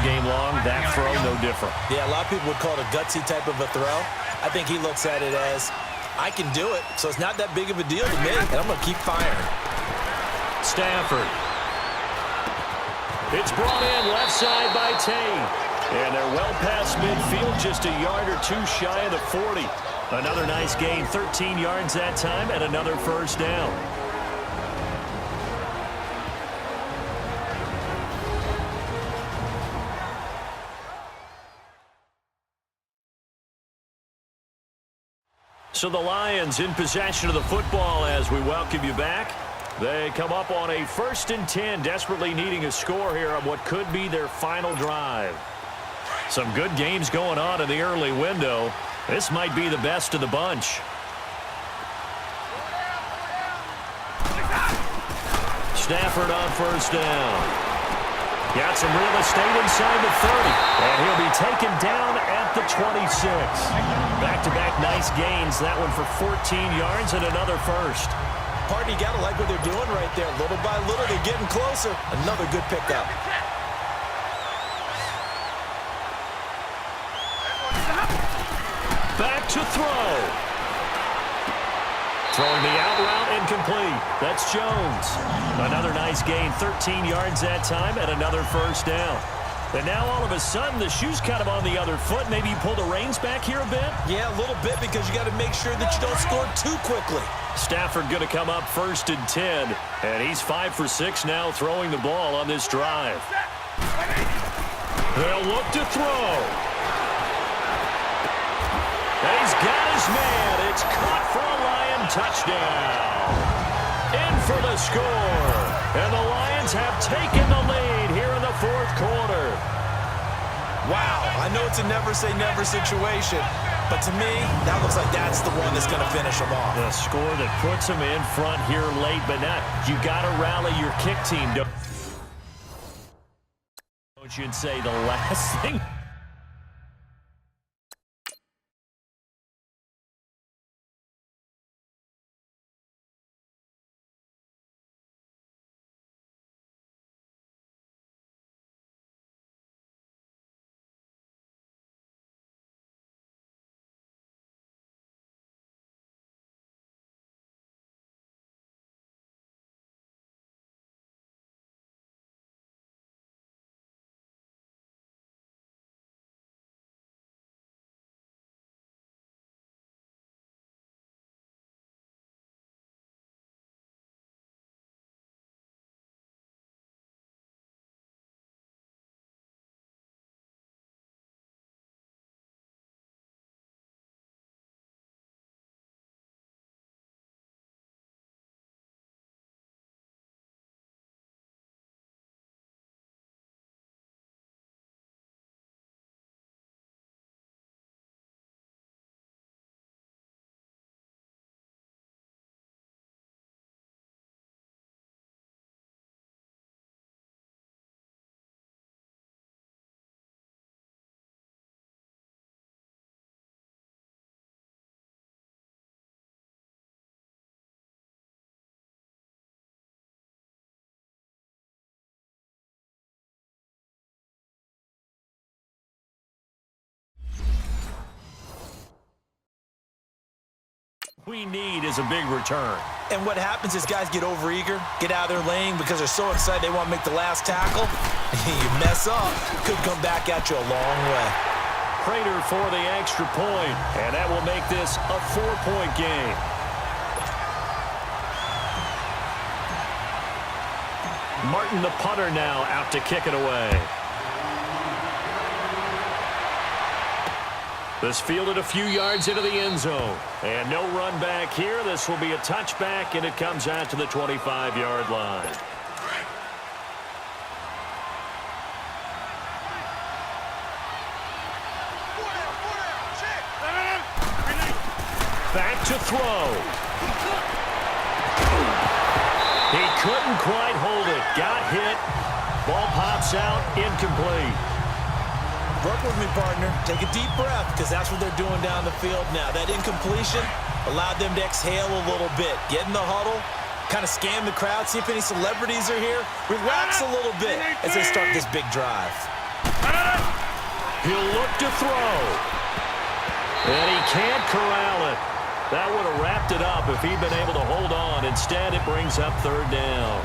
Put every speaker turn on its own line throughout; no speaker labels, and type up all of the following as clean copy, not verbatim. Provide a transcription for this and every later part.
game long. That throw, no different.
Yeah, a lot of people would call it a gutsy type of a throw. I think he looks at it as, I can do it, so it's not that big of a deal to me, and I'm going to keep firing.
Stafford. It's brought in left side by Tate. And they're well past midfield, just a yard or two shy of the 40. Another nice gain, 13 yards that time, and another first down. So the Lions in possession of the football as we welcome you back. They come up on a 1st and 10, desperately needing a score here on what could be their final drive. Some good games going on in the early window. This might be the best of the bunch. Stafford on first down. Got some real estate inside the 30. And he'll be taken down at the 26. Back-to-back nice gains. That one for 14 yards and another first.
Partner, you got to like what they're doing right there. Little by little, they're getting closer. Another good pickup.
Back to throw. Throwing the out route incomplete. That's Jones. Another nice gain, 13 yards that time, and another first down. And now all of a sudden the shoe's kind of on the other foot. Maybe you pull the reins back here a bit?
Yeah, a little bit because you got to make sure that you don't score too quickly.
Stafford going to come up 1st and 10. And he's 5 for 6 now throwing the ball on this drive. They'll look to throw. And he's got his man. It's caught for a Lion touchdown. In for the score. And the Lions have taken the lead here in the 4th quarter.
Wow, I know it's a never-say-never situation, but to me, that looks like that's the one that's going to finish them off.
The score that puts them in front here late, but not. You got to rally your kick team. Don't you say the last thing? We need is a big return.
And what happens is guys get overeager, get out of their lane because they're so excited they want to make the last tackle. You mess up, could come back at you a long way.
Prater for the extra point, and that will make this a 4-point game. Martin, the punter, now out to kick it away. This fielded a few yards into the end zone. And no run back here. This will be a touchback, and it comes out to the 25-yard line. Back to throw. He couldn't quite hold it. Got hit. Ball pops out. Incomplete.
Work with me, partner. Take a deep breath because that's what they're doing down the field now. That incompletion allowed them to exhale a little bit. Get in the huddle, kind of scan the crowd, see if any celebrities are here. Relax a little bit as they start this big drive.
He'll look to throw. And he can't corral it. That would have wrapped it up if he'd been able to hold on. Instead, it brings up third down.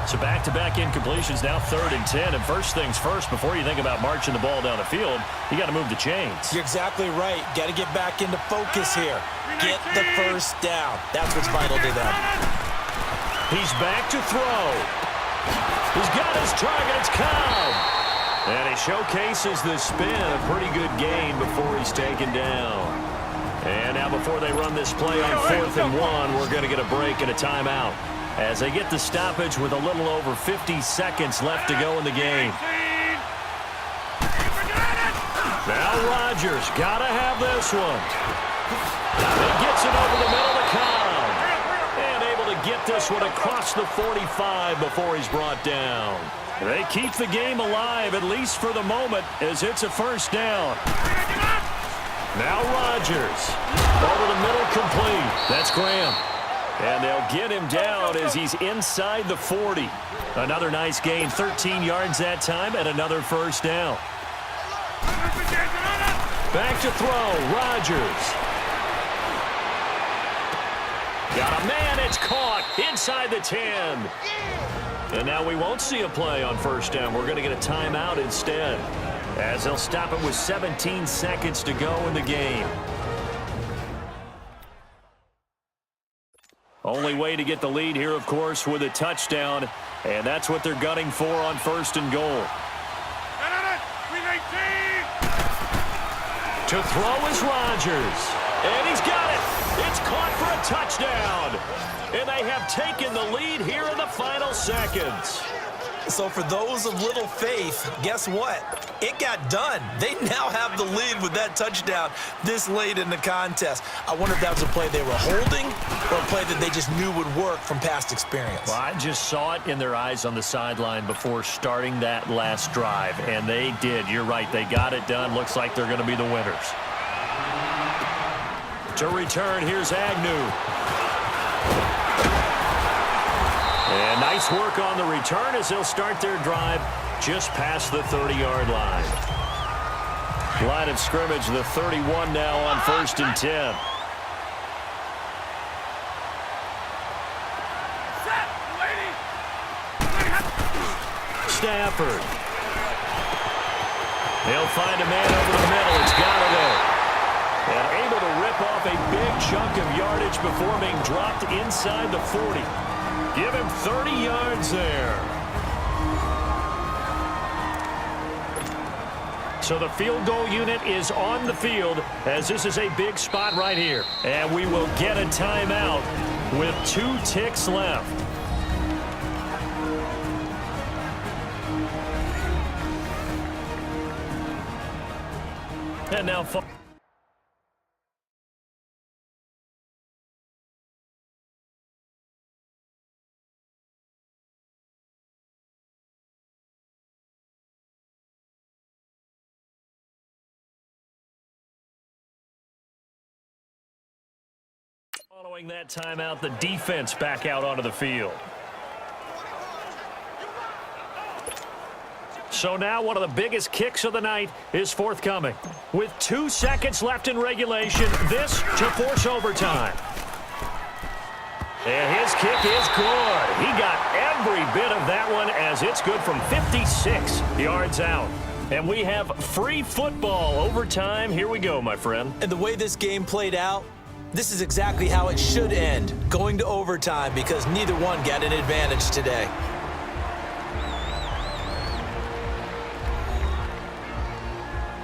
So back-to-back incompletions, now 3rd and 10. And first things first, before you think about marching the ball down the field, you got to move the chains.
You're exactly right. Got to get back into focus here. Get the first down. That's what's vital to them.
He's back to throw. He's got his target. It's Cobb. And he showcases the spin. A pretty good gain before he's taken down. And now before they run this play on 4th and 1, we're going to get a break and a timeout as they get the stoppage with a little over 50 seconds left to go in the game. Now Rodgers got to have this one. He gets it over the middle to Cobb. And able to get this one across the 45 before he's brought down. They keep the game alive, at least for the moment, as it's a first down. Now Rodgers. Over the middle, complete. That's Graham. And they'll get him down as he's inside the 40. Another nice gain, 13 yards that time, and another first down. Back to throw, Rodgers. Got a man, it's caught inside the 10. And now we won't see a play on first down. We're going to get a timeout instead, as they'll stop it with 17 seconds to go in the game. Only way to get the lead here, of course, with a touchdown, and that's what they're gunning for on 1st and goal. To throw is Rodgers, and he's got it. It's caught for a touchdown, and they have taken the lead here in the final seconds.
So for those of little faith, guess what? It got done. They now have the lead with that touchdown this late in the contest. I wonder if that was a play they were holding or a play that they just knew would work from past experience.
Well, I just saw it in their eyes on the sideline before starting that last drive, and they did. You're right. They got it done. Looks like they're going to be the winners. To return, here's Agnew. And nice work on the return as they'll start their drive just past the 30-yard line. Line of scrimmage, the 31 now on 1st and 10. Stafford. They'll find a man over the middle. It's Golladay. And able to rip off a big chunk of yardage before being dropped inside the 40. Give him 30 yards there. So the field goal unit is on the field as this is a big spot right here. And we will get a timeout with 2 ticks left. And now following that timeout, the defense back out onto the field. So now one of the biggest kicks of the night is forthcoming. With 2 seconds left in regulation, this to force overtime. And his kick is good. He got every bit of that one as it's good from 56 yards out. And we have free football overtime. Here we go, my friend.
And the way this game played out, this is exactly how it should end, going to overtime, because neither one got an advantage today.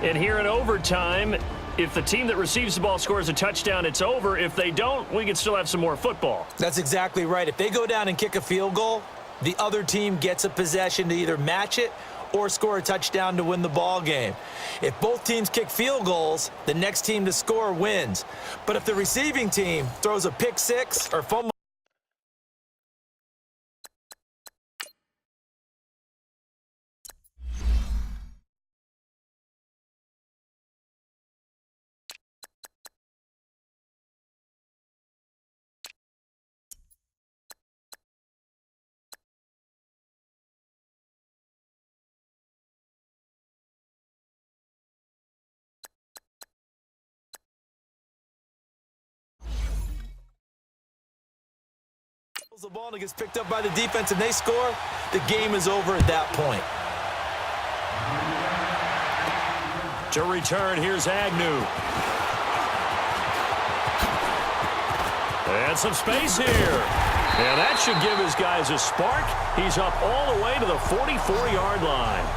And here in overtime, if the team that receives the ball scores a touchdown, it's over. If they don't, we can still have some more football.
That's exactly right. If they go down and kick a field goal, the other team gets a possession to either match it or score a touchdown to win the ball game. If both teams kick field goals, the next team to score wins. But if the receiving team throws a pick six or fumble The ball gets picked up by the defense and they score. The game is over at that point.
To return, here's Agnew. And some space here. And that should give his guys a spark. He's up all the way to the 44-yard line.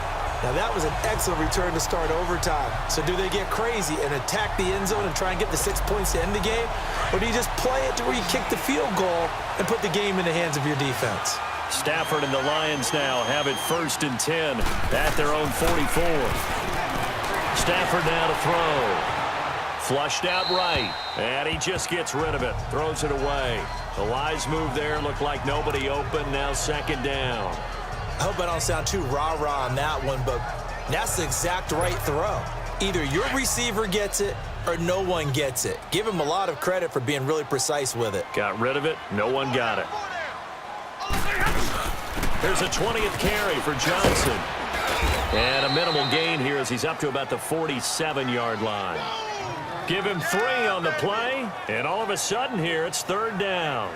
Now, that was an excellent return to start overtime. So do they get crazy and attack the end zone and try and get the 6 points to end the game? Or do you just play it to where you kick the field goal and put the game in the hands of your defense?
Stafford and the Lions now have it 1st and 10 at their own 44. Stafford now to throw. Flushed out right. And he just gets rid of it. Throws it away. The wise move there. Looked like nobody open. Now 2nd down.
I hope I don't sound too rah-rah on that one, but that's the exact right throw. Either your receiver gets it or no one gets it. Give him a lot of credit for being really precise with it.
Got rid of it. No one got it. There's a 20th carry for Johnson. And a minimal gain here as he's up to about the 47-yard line. Give him 3 on the play, and all of a sudden here it's 3rd down.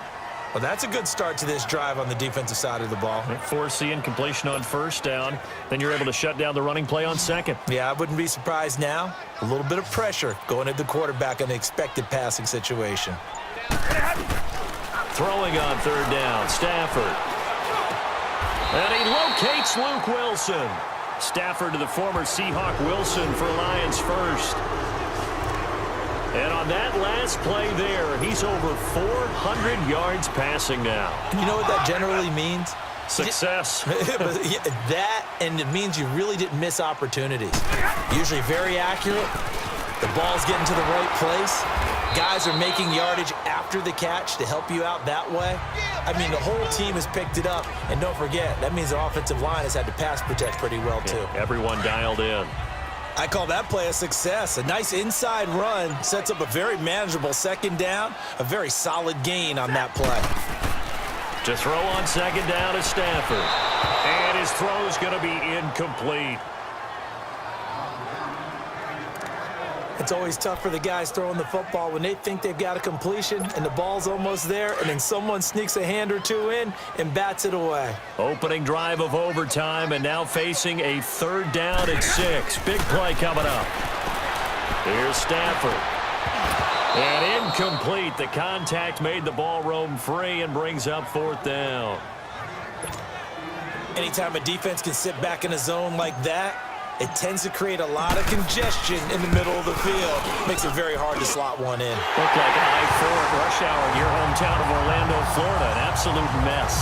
Well, that's a good start to this drive on the defensive side of the ball.
Force the incompletion on 1st down. Then you're able to shut down the running play on 2nd.
Yeah, I wouldn't be surprised now. A little bit of pressure going at the quarterback in the expected passing situation.
Throwing on 3rd down, Stafford. And he locates Luke Wilson. Stafford to the former Seahawk Wilson for Lions first. And on that last play there, he's over 400 yards passing now.
You know what that generally means?
Success.
That, and it means you really didn't miss opportunities. Usually very accurate. The ball's getting to the right place. Guys are making yardage after the catch to help you out that way. I mean, the whole team has picked it up. And don't forget, that means the offensive line has had to pass protect pretty well, too.
Everyone dialed in.
I call that play a success. A nice inside run sets up a very manageable 2nd down. A very solid gain on that play.
To throw on 2nd down is Stafford. And his throw's going to be incomplete.
It's always tough for the guys throwing the football when they think they've got a completion and the ball's almost there, and then someone sneaks a hand or two in and bats it away.
Opening drive of overtime, and now facing a 3rd down and 6. Big play coming up. Here's Stafford. And incomplete. The contact made the ball roam free and brings up 4th down.
Anytime a defense can sit back in a zone like that, it tends to create a lot of congestion in the middle of the field. Makes it very hard to slot one in.
Looked like I-4 at rush hour in your hometown of Orlando, Florida. An absolute mess.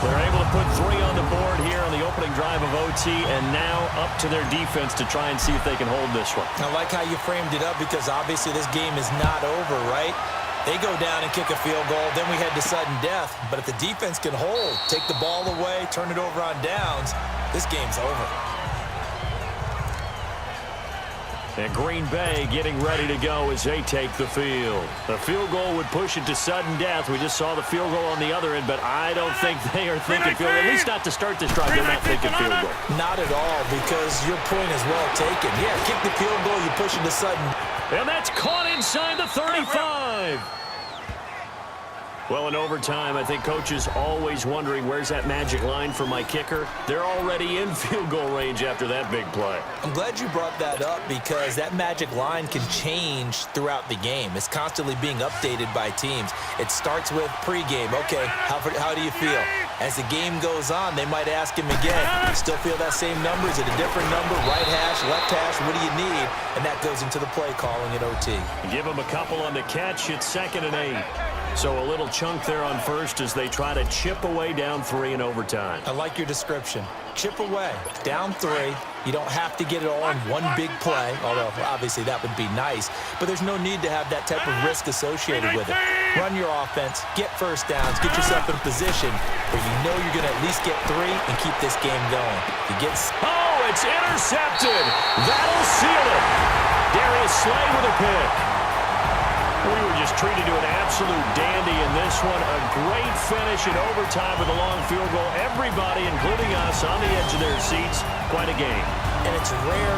They're able to put 3 on the board here on the opening drive of OT, and now up to their defense to try and see if they can hold this one.
I like how you framed it up because obviously this game is not over, right? They go down and kick a field goal, then we head to sudden death. But if the defense can hold, take the ball away, turn it over on downs, this game's over.
And Green Bay getting ready to go as they take the field. The field goal would push it to sudden death. We just saw the field goal on the other end, but I don't think they are thinking field goal. At least not to start this drive. They're not thinking field goal.
Not at all, because your point is well taken. Yeah, kick the field goal, you push it to sudden.
And that's caught inside the 35. Well, in overtime, I think coaches always wondering, where's that magic line for my kicker? They're already in field goal range after that big play.
I'm glad you brought that up because that magic line can change throughout the game. It's constantly being updated by teams. It starts with pregame. Okay, how do you feel? As the game goes on, they might ask him again, still feel that same number? Is it a different number? Right hash, left hash, what do you need? And that goes into the play calling at OT.
Give him a couple on the catch. It's 2nd and 8. So a little chunk there on 1st as they try to chip away down 3 in overtime.
I like your description. Chip away, down 3. You don't have to get it all in one big play, although obviously that would be nice. But there's no need to have that type of risk associated with it. Run your offense, get 1st downs, get yourself in a position where you know you're going to at least get 3 and keep this game going.
Oh, it's intercepted. That'll seal it. Darius Slay with a pick. We were just treated to an absolute dandy in this one. A great finish in overtime with a long field goal. Everybody, including us, on the edge of their seats. Quite a game.
And it's rare